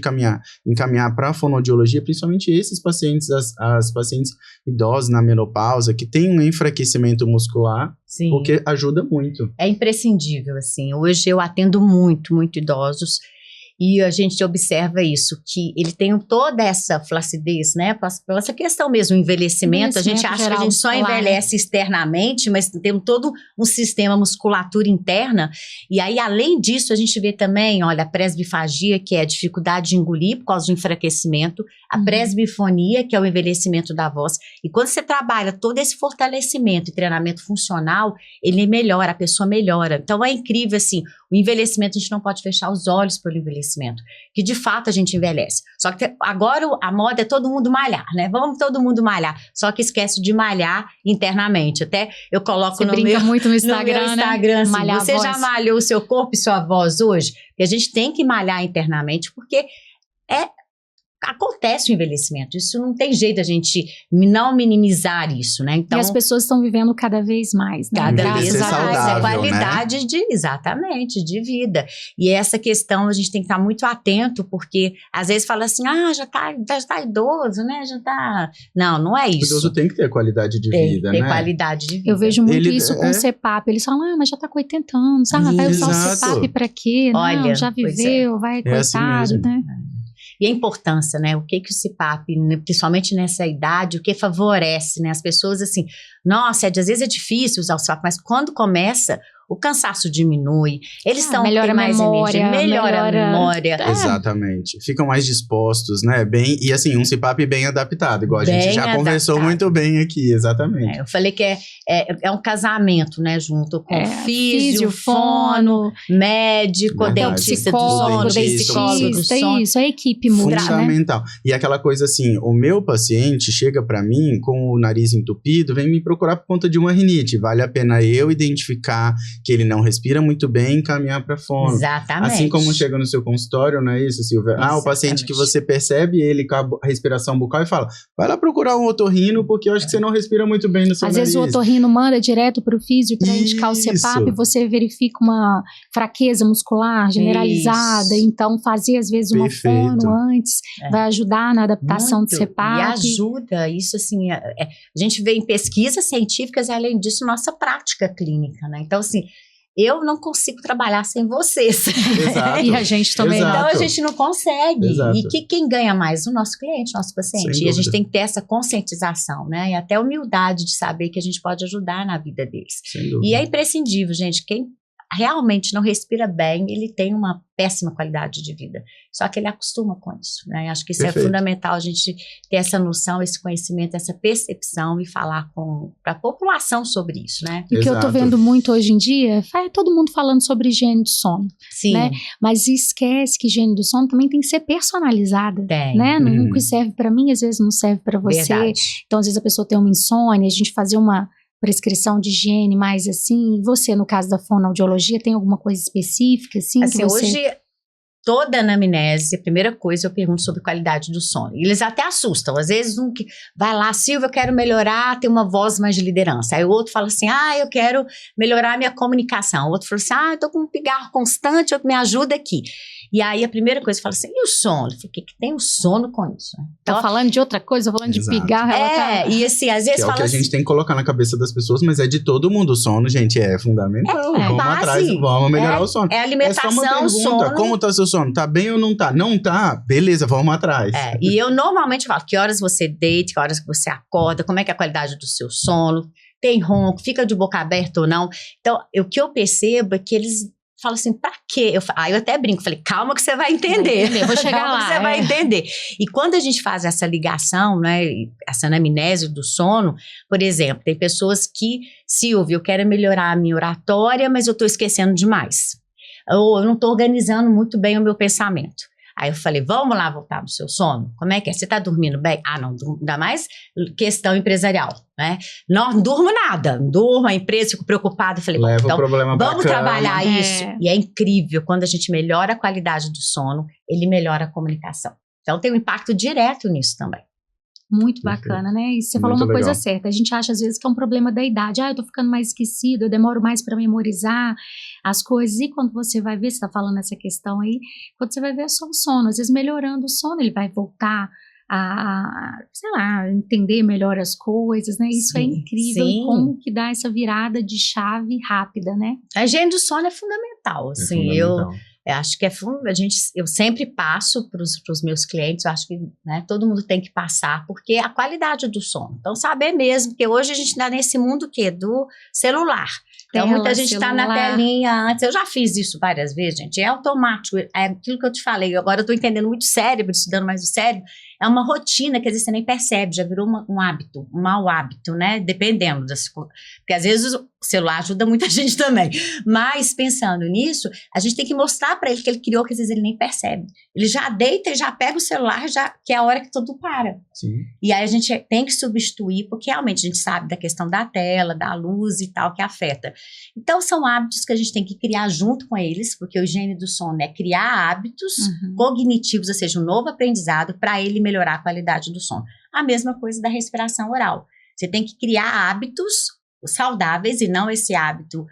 encaminhar para a fonoaudiologia, principalmente esses pacientes, as pacientes idosas na menopausa, que tem um enfraquecimento muscular, porque ajuda muito. É imprescindível, assim. Hoje eu atendo muito idosos, E a gente observa isso, que ele tem toda essa flacidez, né? Pela essa questão mesmo, o envelhecimento. A gente acha que a gente só envelhece externamente, mas tem todo um sistema musculatura interna. E aí, além disso, a gente vê também, olha, a presbifagia, que é a dificuldade de engolir por causa do enfraquecimento, a presbifonia, que é o envelhecimento da voz. E quando você trabalha todo esse fortalecimento e treinamento funcional, ele melhora, a pessoa melhora. Então, é incrível, assim, o envelhecimento, a gente não pode fechar os olhos pelo envelhecimento, que de fato a gente envelhece. Só que agora a moda é todo mundo malhar, né? Vamos todo mundo malhar. Só que esquece de malhar internamente. Até eu coloco você brinca muito no Instagram, no meu Instagram, assim, malhar você já malhou o seu corpo e sua voz hoje? E a gente tem que malhar internamente, porque acontece o envelhecimento, isso não tem jeito a gente não minimizar isso, né? Então, e as pessoas estão vivendo cada vez mais, né? Cada vez mais, saudável, qualidade, né? Exatamente, de vida. E essa questão a gente tem que estar muito atento, porque às vezes fala assim, já tá idoso, né? Não é isso. O idoso tem que ter qualidade de vida, né? Tem qualidade de vida. Eu vejo muito isso com o CPAP, eles falam, mas já tá com 80 anos, vai usar o CPAP pra quê? Olha, não, já viveu, vai, coitado, assim né? E a importância, né? O que o CPAP, principalmente nessa idade, o que favorece, né? As pessoas, assim, nossa, às vezes é difícil usar o CPAP, mas quando começa, o cansaço diminui, eles estão melhora a mais memória, energia, melhora a memória. Exatamente. Ficam mais dispostos, né? E assim, um CPAP bem adaptado, igual a gente já conversou muito bem aqui, exatamente. Eu falei que é um casamento, né? Junto com físio, fono, médico, dentista do sono, psicólogo do sono. Isso, a equipe muda, fundamental. Né? E aquela coisa assim, o meu paciente chega pra mim com o nariz entupido, vem me procurar por conta de uma rinite. Vale a pena eu identificar que ele não respira muito bem e encaminhar para fono. Exatamente. Assim como chega no seu consultório, não é isso, Silvia? Exatamente. O paciente que você percebe ele com a respiração bucal e fala, vai lá procurar um otorrino porque eu acho que você não respira muito bem no seu nariz. Às vezes o otorrino manda direto para o físio para indicar o CPAP, você verifica uma fraqueza muscular generalizada, então fazer às vezes uma fono antes vai ajudar na adaptação do CPAP. E ajuda, isso assim, a gente vê em pesquisas científicas e além disso nossa prática clínica, né? Então assim, eu não consigo trabalhar sem vocês. Exato. E a gente também não. Então a gente não consegue. Exato. E quem ganha mais? O nosso cliente, o nosso paciente. E a gente tem que ter essa conscientização, né? E até humildade de saber que a gente pode ajudar na vida deles. E é imprescindível, gente. Quem realmente não respira bem, ele tem uma péssima qualidade de vida. Só que ele acostuma com isso, né? Acho que isso é fundamental, a gente ter essa noção, esse conhecimento, essa percepção e falar para a população sobre isso, né? E o que eu tô vendo muito hoje em dia é todo mundo falando sobre higiene do sono. Sim. Né? Mas esquece que higiene do sono também tem que ser personalizada. Tem. Né? O que serve para mim, às vezes não serve para você. Verdade. Então, às vezes a pessoa tem uma insônia, a gente fazer uma prescrição de higiene mais assim, você no caso da fonoaudiologia tem alguma coisa específica assim que você... Hoje toda anamnese, a primeira coisa eu pergunto sobre qualidade do sono, e eles até assustam, às vezes um que vai lá, Silvia, eu quero melhorar, ter uma voz mais de liderança, aí o outro fala assim, eu quero melhorar a minha comunicação, o outro fala assim, eu tô com um pigarro constante, me ajuda aqui. E aí a primeira coisa, fala assim, e o sono? Eu falei, o que tem o sono com isso? Então, falando de outra coisa, falando de pigarro, e assim, às vezes que é fala o que a gente tem que colocar na cabeça das pessoas, mas é de todo mundo. O sono, gente, é fundamental. Vamos atrás, vamos melhorar o sono. É alimentação, só uma pergunta, sono. como tá seu sono? Tá bem ou não tá? Não tá? Beleza, vamos atrás. E eu normalmente falo, que horas você deita, que horas que você acorda, como é que é a qualidade do seu sono, tem ronco, fica de boca aberta ou não. Então, o que eu percebo é que eles falam assim, pra quê? Eu até brinco, falei, calma que você vai entender. Vou chegar calma lá. Que você vai entender. E quando a gente faz essa ligação, né, essa anamnese do sono, por exemplo, tem pessoas que, Silvia, eu quero melhorar a minha oratória, mas eu tô esquecendo demais. Ou eu não tô organizando muito bem o meu pensamento. Aí eu falei, vamos lá voltar no seu sono? Como é que é? Você tá dormindo bem? Não, ainda mais questão empresarial, né? Não durmo nada, não durmo, a empresa, fico preocupada. Eu falei, leva o problema vamos trabalhar É. isso. E é incrível, quando a gente melhora a qualidade do sono, ele melhora a comunicação. Então tem um impacto direto nisso também. Muito bacana, né? E você falou uma coisa certa. A gente acha às vezes que é um problema da idade. Eu tô ficando mais esquecido, eu demoro mais para memorizar as coisas. E quando você vai ver, você tá falando essa questão aí, quando você vai ver é só o sono. Às vezes melhorando o sono, ele vai voltar sei lá, entender melhor as coisas, né? Isso é incrível. E como que dá essa virada de chave rápida, né? A higiene do sono é fundamental, assim. acho que eu sempre passo para os meus clientes, eu acho que, né, todo mundo tem que passar, porque a qualidade do sono. Então, saber mesmo, porque hoje a gente está nesse mundo do celular. Então, muita gente está na telinha antes. Eu já fiz isso várias vezes, gente. É automático. É aquilo que eu te falei. Agora eu estou entendendo muito o cérebro, estudando mais o cérebro. É uma rotina que às vezes você nem percebe. Já virou um hábito, um mau hábito, né? Dependendo das coisas. Porque às vezes o celular ajuda muita gente também. Mas pensando nisso, a gente tem que mostrar para ele que ele criou, que às vezes ele nem percebe. Ele já deita e já pega o celular, que é a hora que tudo para. Sim. E aí a gente tem que substituir, porque realmente a gente sabe da questão da tela, da luz e tal, que afeta. Então, são hábitos que a gente tem que criar junto com eles, porque o higiene do sono é criar hábitos cognitivos, ou seja, um novo aprendizado para ele melhorar a qualidade do sono. A mesma coisa da respiração oral. Você tem que criar hábitos saudáveis e não esse hábito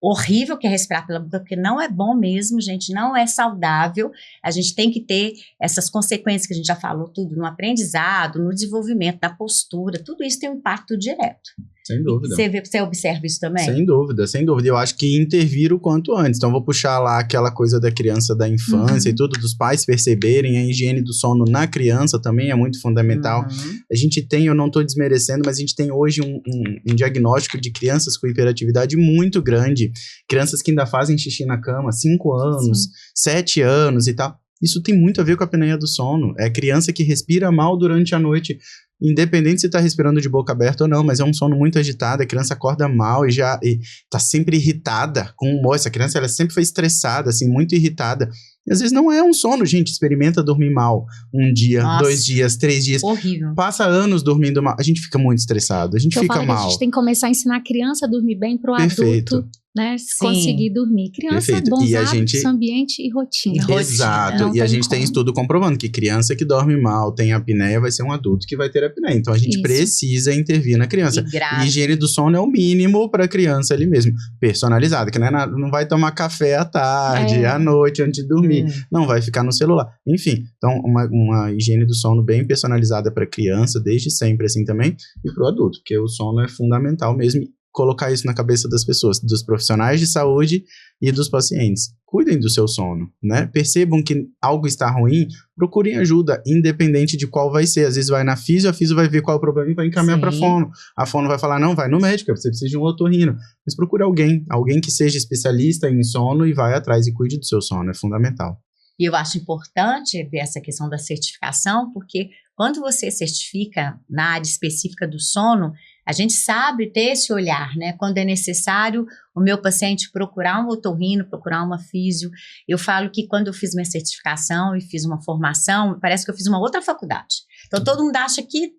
horrível que é respirar pela boca, porque não é bom mesmo, gente, não é saudável. A gente tem que ter essas consequências que a gente já falou, tudo no aprendizado, no desenvolvimento, na postura, tudo isso tem um impacto direto. Sem dúvida. Você observa isso também? Sem dúvida, sem dúvida. Eu acho que intervir o quanto antes. Então, vou puxar lá aquela coisa da criança, da infância e tudo, dos pais perceberem a higiene do sono na criança também é muito fundamental. A gente tem, eu não estou desmerecendo, mas a gente tem hoje um diagnóstico de crianças com hiperatividade muito grande. Crianças que ainda fazem xixi na cama, 5 anos, 7 anos e tal. Isso tem muito a ver com a apneia do sono. É criança que respira mal durante a noite, independente se está respirando de boca aberta ou não, mas é um sono muito agitado, a criança acorda mal e tá sempre irritada com o humor. Essa criança, ela sempre foi estressada, assim, muito irritada. E às vezes não é um sono, gente. Experimenta dormir mal 1 dia, 2 dias, 3 dias. Horrível. Passa anos dormindo mal. A gente fica muito estressado, a gente fica mal. A gente tem que começar a ensinar a criança a dormir bem pro adulto, né? Conseguir dormir. Criança é bons hábitos, ambiente e rotina. Exato. E a gente tem estudo comprovando que criança que dorme mal, tem apneia, vai ser um adulto que vai ter apneia. Então a gente precisa intervir na criança. E higiene do sono é o mínimo para a criança ali mesmo. Personalizada, que não vai tomar café à tarde, à noite, antes de dormir. Não vai ficar no celular. Enfim, então uma higiene do sono bem personalizada para a criança, desde sempre assim também, e para o adulto, porque o sono é fundamental mesmo. Colocar isso na cabeça das pessoas, dos profissionais de saúde e dos pacientes. Cuidem do seu sono, né? Percebam que algo está ruim, procurem ajuda, independente de qual vai ser. Às vezes vai na físio, a físio vai ver qual é o problema e vai encaminhar para a fono. A fono vai falar, não, vai no médico, você precisa de um otorrino. Mas procure alguém que seja especialista em sono e vai atrás e cuide do seu sono, é fundamental. E eu acho importante ver essa questão da certificação, porque quando você certifica na área específica do sono, a gente sabe ter esse olhar, né? Quando é necessário o meu paciente procurar um otorrino, procurar uma físio. Eu falo que quando eu fiz minha certificação e fiz uma formação, parece que eu fiz uma outra faculdade. Então, todo mundo acha que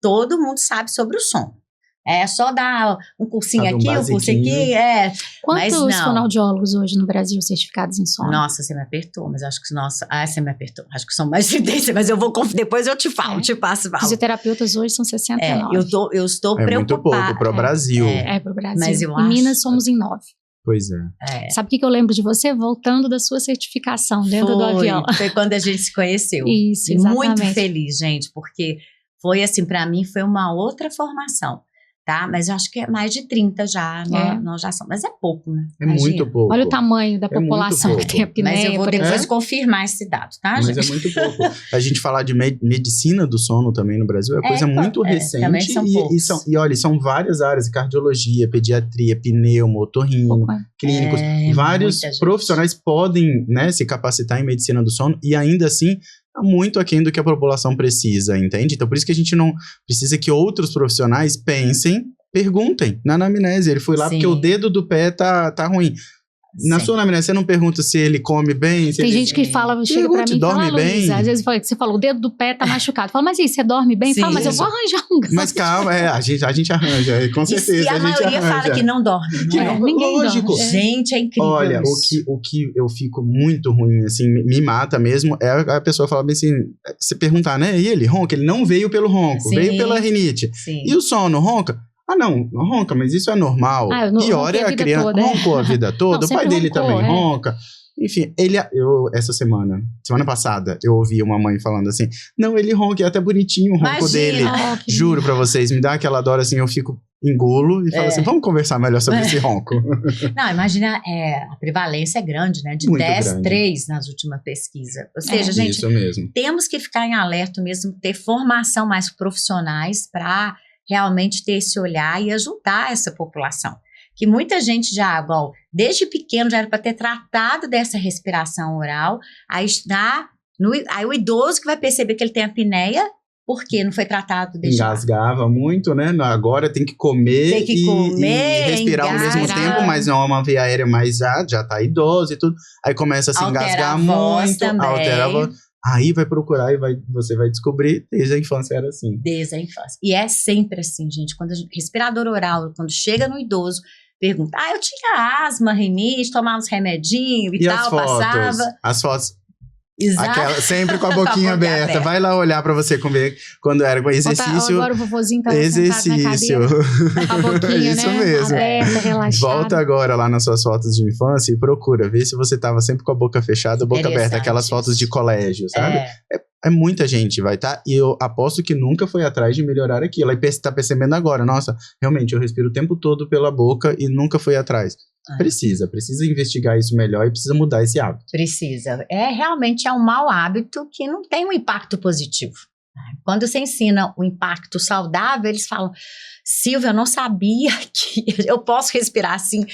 todo mundo sabe sobre o sono. É só dar um cursinho aqui, um cursinho aqui, Quantos fonoaudiólogos hoje no Brasil certificados em sono? Nossa, você me apertou, mas acho que, você me apertou. Acho que são mais de 10, mas depois eu te falo, te passo. Fisioterapeutas hoje são 69. Eu estou preocupada. É muito pouco para o Brasil. Para o Brasil. Mas eu em Minas somos em 9. Pois é. Sabe o que eu lembro de você? Voltando da sua certificação dentro do avião. Foi quando a gente se conheceu. Isso, exatamente. Muito feliz, gente, porque foi assim, para mim foi uma outra formação. Tá? Mas eu acho que é mais de 30 já, nós já somos, mas é pouco, né? É muito pouco. Olha o tamanho da população que tem apneia. Mas eu vou depois confirmar esse dado, tá, gente? Mas é muito pouco. A gente falar de medicina do sono também no Brasil é coisa muito recente. Também são poucos. E olha, são várias áreas, cardiologia, pediatria, pneumo, otorrino, clínicos. Vários profissionais podem, né, se capacitar em medicina do sono e ainda assim está muito aquém do que a população precisa, entende? Então, por isso que a gente não precisa que outros profissionais pensem, perguntem na anamnese. Ele foi lá porque o dedo do pé tá ruim. Na sua anamnese, você não pergunta se ele come bem? Tem gente que chega pra mim e fala, Luísa, às vezes você fala, o dedo do pé tá machucado. Fala, mas e você dorme bem? Fala, mas eu vou arranjar um gancho. Mas calma, a gente arranja, com certeza. E a maioria fala que não dorme. Ninguém lógico. dorme. Gente, é incrível. Olha, o que eu fico muito ruim, assim, me mata mesmo, é a pessoa falar bem assim, você perguntar, né, e ele ronca? Ele não veio pelo ronco, veio pela rinite. E o sono, ronca? Ah, não ronca, mas isso é normal. Pior é a criança. Roncou a vida toda, o pai dele também ronca. Enfim, essa semana passada, eu ouvi uma mãe falando assim, não, ele ronca, é até bonitinho o ronco dele. Juro pra vocês, me dá aquela dor assim, eu fico engulo e falo assim, vamos conversar melhor sobre esse ronco. Não, imagina, a prevalência é grande, né? De Muito 10, grande. 3 nas últimas pesquisas. Ou seja, gente, Isso mesmo. temos que ficar em alerta mesmo, ter formação mais profissionais para realmente ter esse olhar e ajudar essa população. Que muita gente já, igual, desde pequeno já era para ter tratado dessa respiração oral, aí o idoso que vai perceber que ele tem apneia, porque não foi tratado desde Engasgava muito, né? Agora tem que comer, e respirar ao mesmo tempo, mas não é uma via aérea, mas já tá idoso e tudo. Aí começa a se engasgar muito, altera a voz. Aí vai procurar e você vai descobrir, desde a infância era assim. Desde a infância. E é sempre assim, gente. Quando respirador oral, quando chega no idoso, pergunta, eu tinha asma, rinite, tomava uns remedinhos e tal, passava. As fotos. Exato. Sempre com a boquinha aberta. Vai lá olhar pra você ver quando era com exercício. Agora o vovozinho tá exercício. Com a boquinha, Isso né? mesmo. Aberta, relaxada. Volta agora lá nas suas fotos de infância e procura ver se você tava sempre com a boca fechada, boca aberta. Aquelas fotos de colégio, sabe? É muita gente vai estar, e eu aposto que nunca foi atrás de melhorar aquilo. Aí tá percebendo agora, nossa, realmente eu respiro o tempo todo pela boca e nunca foi atrás. Precisa investigar isso melhor e precisa mudar esse hábito. Precisa. Realmente é um mau hábito que não tem um impacto positivo. Quando você ensina o impacto saudável, eles falam, Silvia, eu não sabia que eu posso respirar assim.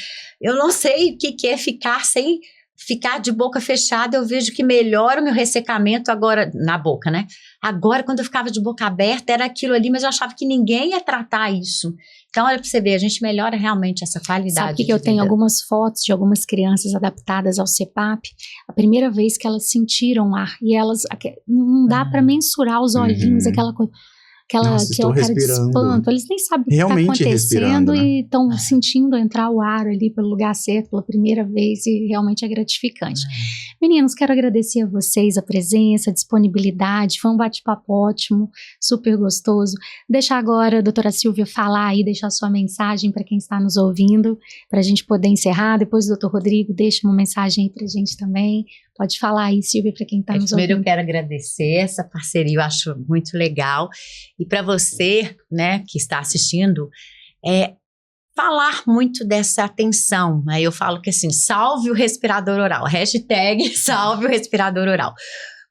Eu não sei o que é ficar sem ficar de boca fechada. Eu vejo que melhora o meu ressecamento agora, na boca, né? Agora, quando eu ficava de boca aberta, era aquilo ali, mas eu achava que ninguém ia tratar isso. Então, olha pra você ver, a gente melhora realmente essa qualidade. Sabe que eu tenho algumas fotos de algumas crianças adaptadas ao CPAP, a primeira vez que elas sentiram ar, e elas, não dá pra mensurar os olhinhos, aquela coisa. Aquela cara de espanto, eles nem sabem o que está acontecendo, né? E estão sentindo entrar o ar ali pelo lugar certo pela primeira vez e realmente é gratificante. Meninos, quero agradecer a vocês a presença, a disponibilidade, foi um bate-papo ótimo, super gostoso. Deixar agora a doutora Silvia falar aí, deixar sua mensagem para quem está nos ouvindo, para a gente poder encerrar. Depois o doutor Rodrigo deixa uma mensagem aí para a gente também. Pode falar aí, Silvia, para quem está nos ouvindo. Primeiro eu quero agradecer essa parceria, eu acho muito legal. E para você, né, que está assistindo, falar muito dessa atenção. Aí eu falo que assim, salve o respirador oral, hashtag salve o respirador oral.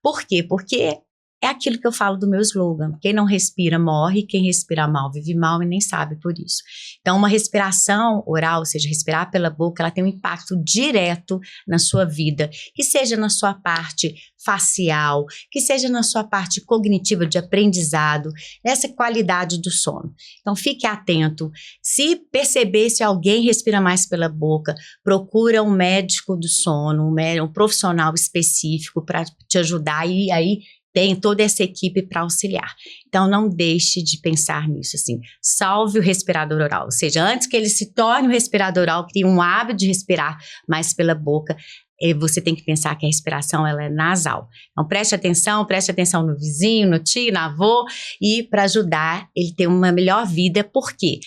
Por quê? Porque é aquilo que eu falo do meu slogan, quem não respira morre, quem respira mal vive mal e nem sabe por isso. Então uma respiração oral, ou seja, respirar pela boca, ela tem um impacto direto na sua vida, que seja na sua parte facial, que seja na sua parte cognitiva de aprendizado, nessa qualidade do sono. Então fique atento, se perceber se alguém respira mais pela boca, procura um médico do sono, um profissional específico para te ajudar e aí tem toda essa equipe para auxiliar. Então, não deixe de pensar nisso, assim, salve o respirador oral, ou seja, antes que ele se torne um respirador oral, crie um hábito de respirar mais pela boca, você tem que pensar que a respiração ela é nasal. Então, preste atenção no vizinho, no tio, no avô, e para ajudar ele ter uma melhor vida, por quê?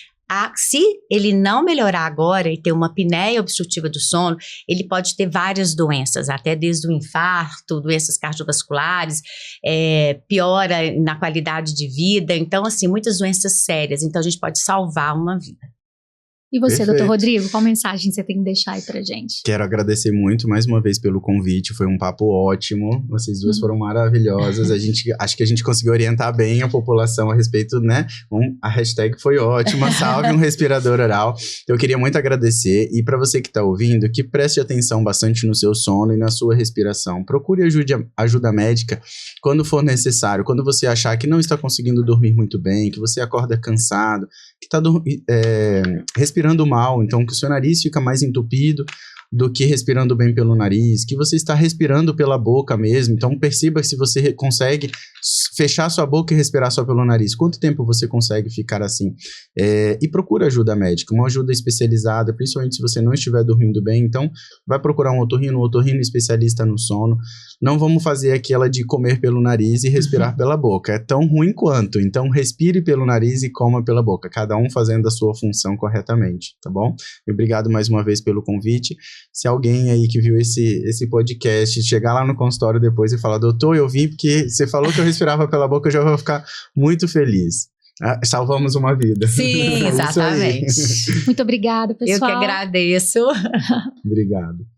Se ele não melhorar agora e ter uma apneia obstrutiva do sono, ele pode ter várias doenças, até desde o infarto, doenças cardiovasculares, piora na qualidade de vida, então assim, muitas doenças sérias, então a gente pode salvar uma vida. E você, Perfeito. doutor Rodrigo, qual mensagem você tem que deixar aí pra gente? Quero agradecer muito mais uma vez pelo convite, foi um papo ótimo, vocês duas foram maravilhosas, acho que a gente conseguiu orientar bem a população a respeito, né, a hashtag foi ótima, salve um respirador oral. Eu queria muito agradecer, e para você que tá ouvindo, que preste atenção bastante no seu sono e na sua respiração, procure ajuda médica quando for necessário, quando você achar que não está conseguindo dormir muito bem, que você acorda cansado, que está respirando mal, então que o seu nariz fica mais entupido do que respirando bem pelo nariz, que você está respirando pela boca mesmo, então perceba se você consegue fechar sua boca e respirar só pelo nariz, quanto tempo você consegue ficar assim, e procura ajuda médica, uma ajuda especializada, principalmente se você não estiver dormindo bem, então vai procurar um otorrino especialista no sono, não vamos fazer aquela de comer pelo nariz e respirar pela boca, é tão ruim quanto, então respire pelo nariz e coma pela boca, cada um fazendo a sua função corretamente, tá bom? E obrigado mais uma vez pelo convite. Se alguém aí que viu esse podcast chegar lá no consultório depois e falar, doutor, eu vim porque você falou que eu respirava pela boca, eu já vou ficar muito feliz. Salvamos uma vida. Sim, exatamente. Muito obrigada, pessoal. Eu que agradeço. Obrigado.